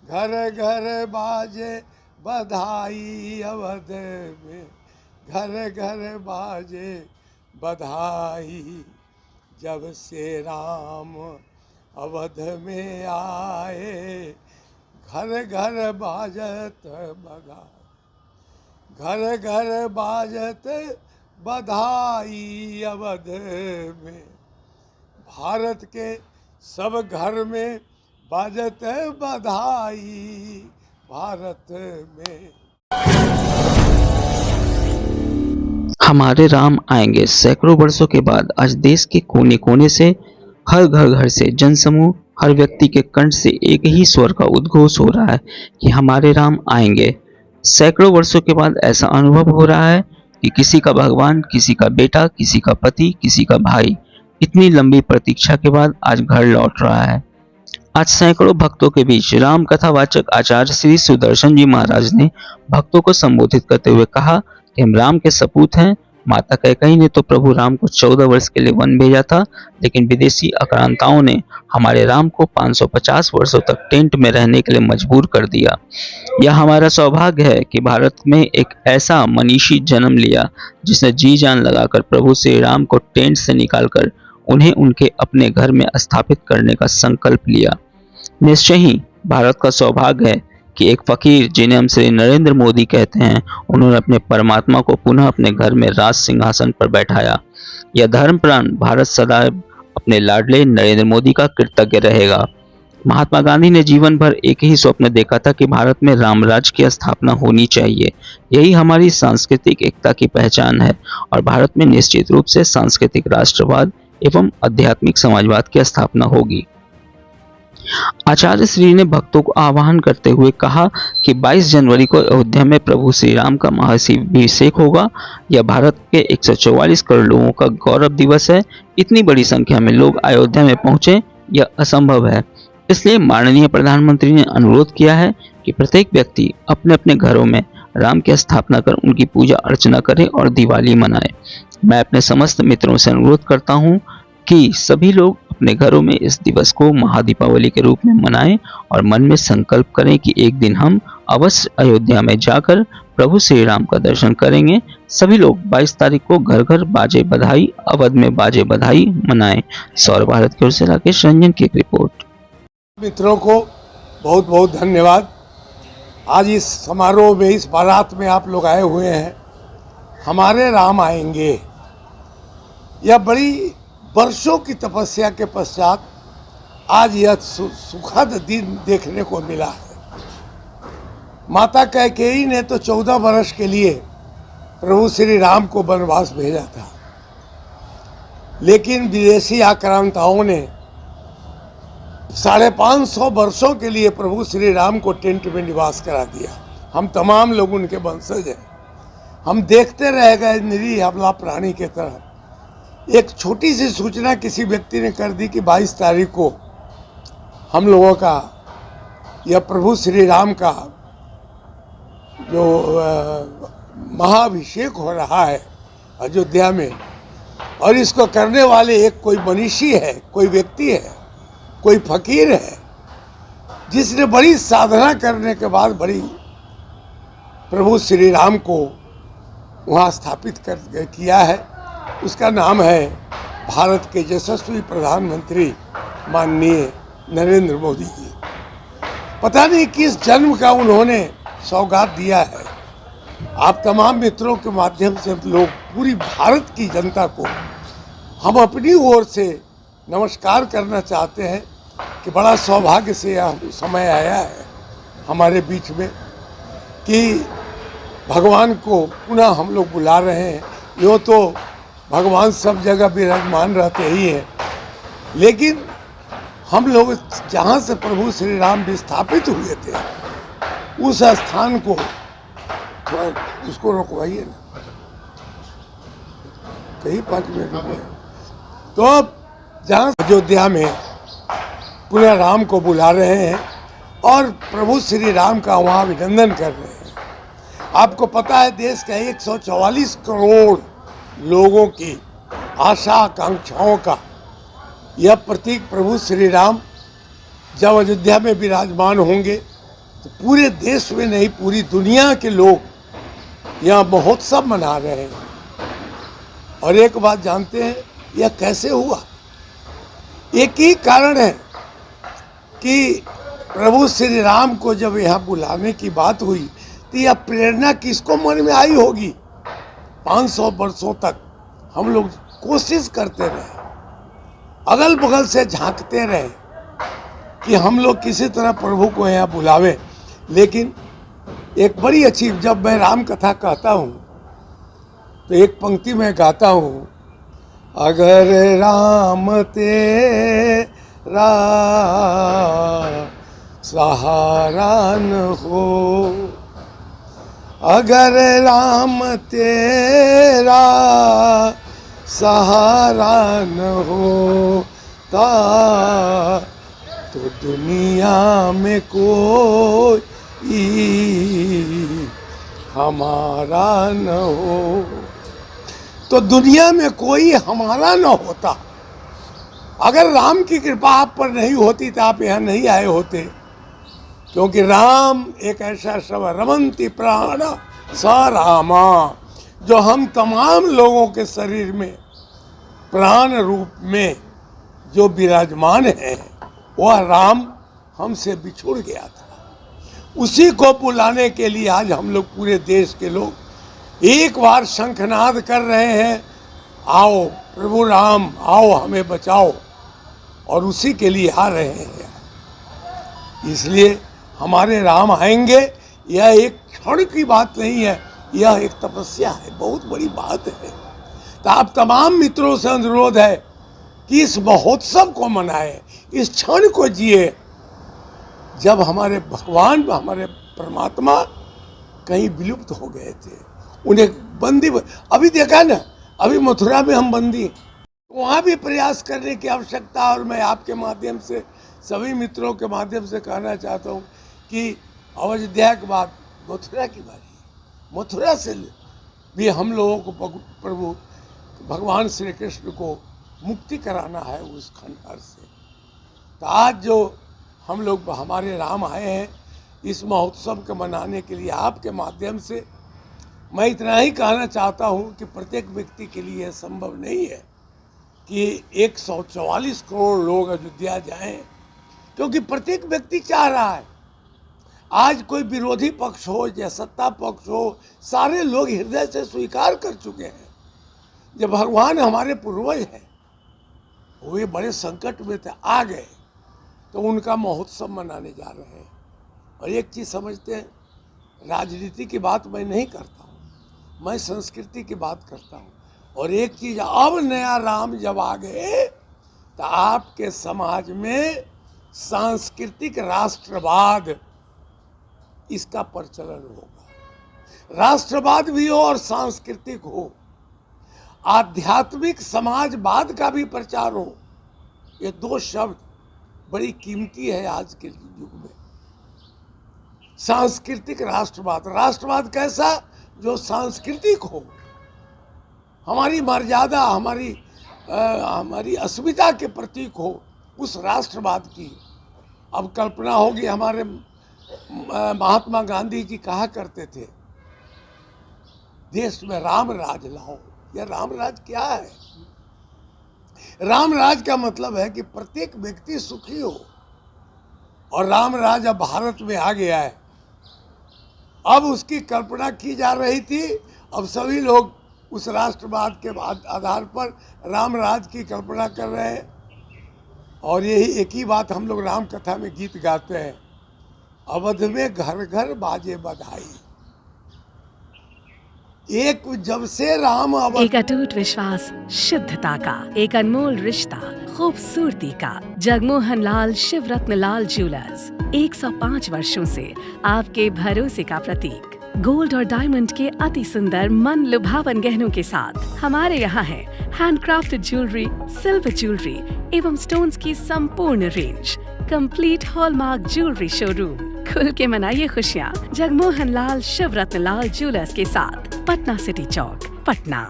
घर घर बाजे बधाई अवध में, घर घर बाजे बधाई। जब से राम अवध में आए, घर घर बाजत बधाई, घर घर बाजत बधाई अवध में। भारत के सब घर में बाजत बधाई भारत में। हमारे राम आएंगे सैकड़ों वर्षों के बाद आज देश के कोने कोने से, हर घर से जनसमूह, हर व्यक्ति के कंठ से एक ही स्वर का उद्घोष हो रहा है कि हमारे राम आएंगे। सैकड़ों वर्षों के बाद ऐसा अनुभव हो रहा है कि किसी का भगवान, किसी का बेटा, किसी का पति, किसी का भाई, इतनी लंबी प्रतीक्षा के बाद आज घर लौट रहा है। आज सैकड़ों भक्तों के बीच राम कथावाचक आचार्य श्री सुदर्शन जी महाराज ने भक्तों को संबोधित करते हुए कहा कि हम राम के सपूत हैं। माता कैकेयी ने तो प्रभु राम को 14 वर्ष के लिए वन भेजा था, लेकिन विदेशी आक्रांताओं ने हमारे राम को 550 वर्षों तक टेंट में रहने के लिए मजबूर कर दिया। यह हमारा सौभाग्य है कि भारत में एक ऐसा मनीषी जन्म लिया जिसने जी जान लगाकर प्रभु श्री राम को टेंट से निकालकर उन्हें उनके अपने घर में स्थापित करने का संकल्प लिया। निश्चय ही भारत का सौभाग्य है कि एक फकीर, जिन्हें हम श्री नरेंद्र मोदी कहते हैं, उन्होंने अपने परमात्मा को पुनः अपने घर में राज सिंहासन पर बैठाया। यह धर्मप्राण भारत सदैव अपने लाडले नरेंद्र मोदी का कृतज्ञ रहेगा। महात्मा गांधी ने जीवन भर एक ही स्वप्न देखा था कि भारत में रामराज की स्थापना होनी चाहिए। यही हमारी सांस्कृतिक एकता की पहचान है और भारत में निश्चित रूप से सांस्कृतिक राष्ट्रवाद एवं आध्यात्मिक समाजवाद की स्थापना होगी। आचार्य श्री ने भक्तों को आह्वान करते हुए कहा कि 22 जनवरी को अयोध्या में प्रभु श्री राम का महाशिवभिषेक होगा। यह भारत के 144 करोड़ लोगों का गौरव दिवस है। इतनी बड़ी संख्या में लोग अयोध्या में पहुंचे, यह असंभव है। इसलिए माननीय प्रधानमंत्री ने अनुरोध किया है कि प्रत्येक व्यक्ति अपने अपने घरों में राम की स्थापना कर उनकी पूजा अर्चना करे और दिवाली मनाए। मैं अपने समस्त मित्रों से अनुरोध करता हूँ कि सभी लोग अपने घरों में इस दिवस को महादीपावली के रूप में मनाएं और मन में संकल्प करें कि एक दिन हम अवश्य अयोध्या में जाकर प्रभु श्री राम का दर्शन करेंगे। सभी लोग 22 तारीख को घर घर बाजे बधाई, अवध में बाजे बधाई मनाएं। सौर भारत की ओर से राकेश रंजन की एक रिपोर्ट। मित्रों को बहुत बहुत धन्यवाद। आज इस समारोह में, इस बारात में आप लोग आए हुए हैं। हमारे राम आएंगे, यह बड़ी वर्षों की तपस्या के पश्चात आज यह सुखद दिन देखने को मिला है। माता कैकेयी ने तो 14 वर्ष के लिए प्रभु श्री राम को वनवास भेजा था, लेकिन विदेशी आक्रांताओं ने 550 वर्षों के लिए प्रभु श्री राम को टेंट में निवास करा दिया। हम तमाम लोग उनके वंशज हैं। हम देखते रह गए निरीह अबला प्राणी के तरह। एक छोटी सी सूचना किसी व्यक्ति ने कर दी कि 22 तारीख को हम लोगों का यह प्रभु श्री राम का जो महाअभिषेक हो रहा है अयोध्या में, और इसको करने वाले एक कोई मनीषी है, कोई व्यक्ति है, कोई फकीर है, जिसने बड़ी साधना करने के बाद बड़ी प्रभु श्री राम को वहाँ स्थापित किया है। उसका नाम है भारत के यशस्वी प्रधानमंत्री माननीय नरेंद्र मोदी जी। पता नहीं किस जन्म का उन्होंने सौगात दिया है। आप तमाम मित्रों के माध्यम से लोग, पूरी भारत की जनता को हम अपनी ओर से नमस्कार करना चाहते हैं कि बड़ा सौभाग्य से यह समय आया है हमारे बीच में कि भगवान को पुनः हम लोग बुला रहे हैं। यूँ तो भगवान सब जगह विराजमान रहते ही हैं, लेकिन हम लोग जहाँ से प्रभु श्री राम विस्थापित हुए थे उस स्थान को थोड़ा उसको रोकवाइए ना, कहीं 5 मिनट रुके। तो अब जहाँ अयोध्या में पुनः राम को बुला रहे हैं और प्रभु श्री राम का वहाँ अभिनंदन कर रहे हैं। आपको पता है देश का 144 करोड़ लोगों की आशा आकांक्षाओं का यह प्रतीक प्रभु श्री राम जब अयोध्या में विराजमान होंगे तो पूरे देश में नहीं, पूरी दुनिया के लोग यहाँ महोत्सव मना रहे हैं। और एक बात जानते हैं, यह कैसे हुआ? एक ही कारण है कि प्रभु श्री राम को जब यहाँ बुलाने की बात हुई तो यह प्रेरणा किसको मन में आई होगी? 500 वर्षों तक हम लोग कोशिश करते रहे, अगल बगल से झांकते रहे कि हम लोग किसी तरह प्रभु को यहाँ बुलावे। लेकिन एक बड़ी अच्छी, जब मैं राम कथा कहता हूँ तो एक पंक्ति में गाता हूँ, अगर राम तेरा सहारा न हो, अगर राम तेरा सहारा न होता तो दुनिया में कोई हमारा न हो, तो दुनिया में कोई हमारा न होता। अगर राम की कृपा आप पर नहीं होती तो आप यहाँ नहीं आए होते, क्योंकि राम एक ऐसा शब्द, रमन्ति प्राण स रामा, जो हम तमाम लोगों के शरीर में प्राण रूप में जो विराजमान है, वह राम हमसे बिछुड़ गया था। उसी को बुलाने के लिए आज हम लोग पूरे देश के लोग एक बार शंखनाद कर रहे हैं, आओ प्रभु राम आओ हमें बचाओ, और उसी के लिए आ रहे हैं। इसलिए हमारे राम आएंगे, यह एक क्षण की बात नहीं है, यह एक तपस्या है, बहुत बड़ी बात है। तो आप तमाम मित्रों से अनुरोध है कि इस महोत्सव को मनाएं, इस क्षण को जिए जब हमारे भगवान, हमारे परमात्मा कहीं विलुप्त हो गए थे, उन्हें बंदी। अभी देखा ना, अभी मथुरा में हम बंदी, वहाँ भी प्रयास करने की आवश्यकता। और मैं आपके माध्यम से, सभी मित्रों के माध्यम से कहना चाहता हूँ कि अयोध्या के बाद मथुरा की बारी, मथुरा से भी हम लोगों को प्रभु भगवान श्री कृष्ण को मुक्ति कराना है उस खंडार से। तो आज जो हम लोग, हमारे राम आए हैं इस महोत्सव को मनाने के लिए, आपके माध्यम से मैं इतना ही कहना चाहता हूँ कि प्रत्येक व्यक्ति के लिए संभव नहीं है कि 144 करोड़ लोग अयोध्या जाएं, क्योंकि प्रत्येक व्यक्ति चाह रहा है। आज कोई विरोधी पक्ष हो या सत्ता पक्ष हो, सारे लोग हृदय से स्वीकार कर चुके हैं जब भगवान हमारे पूर्वज हैं, वे बड़े संकट में थे, आ गए तो उनका महोत्सव मनाने जा रहे हैं। और एक चीज़ समझते हैं, राजनीति की बात मैं नहीं करता हूँ, मैं संस्कृति की बात करता हूँ। और एक चीज़, अब नया राम जब आ गए तो आपके समाज में सांस्कृतिक राष्ट्रवाद, इसका प्रचलन होगा। राष्ट्रवाद भी हो और सांस्कृतिक हो, आध्यात्मिक समाजवाद का भी प्रचार हो। ये दो शब्द बड़ी कीमती है आज के युग में। सांस्कृतिक राष्ट्रवाद, राष्ट्रवाद कैसा? जो सांस्कृतिक हो, हमारी मर्यादा, हमारी अस्मिता के प्रतीक हो, उस राष्ट्रवाद की। अब कल्पना होगी, हमारे महात्मा गांधी जी कहा करते थे, देश में राम राज लाओ। यह राम राज क्या है? राम राज का मतलब है कि प्रत्येक व्यक्ति सुखी हो। और राम राज अब भारत में आ गया है, अब उसकी कल्पना की जा रही थी। अब सभी लोग उस राष्ट्रवाद के आधार पर राम राज की कल्पना कर रहे हैं। और यही एक ही बात हम लोग राम कथा में गीत गाते हैं, अवध में घर घर बाजे बधाई। एक जब से राम एक अटूट विश्वास, शुद्धता का एक अनमोल रिश्ता, खूबसूरती का। जगमोहन लाल शिवरत्न लाल ज्वेलर्स 105 वर्षों से आपके भरोसे का प्रतीक। गोल्ड और डायमंड के अति सुंदर मन लुभावन गहनों के साथ हमारे यहाँ है हैंडक्राफ्टेड ज्वेलरी, सिल्वर ज्वेलरी एवं स्टोन्स की संपूर्ण range. Complete hallmark jewellery showroom. खुल के मनाइए खुशियाँ जगमोहन लाल शिवरत्न लाल ज्वेलर्स के साथ, पटना सिटी चौक, पटना।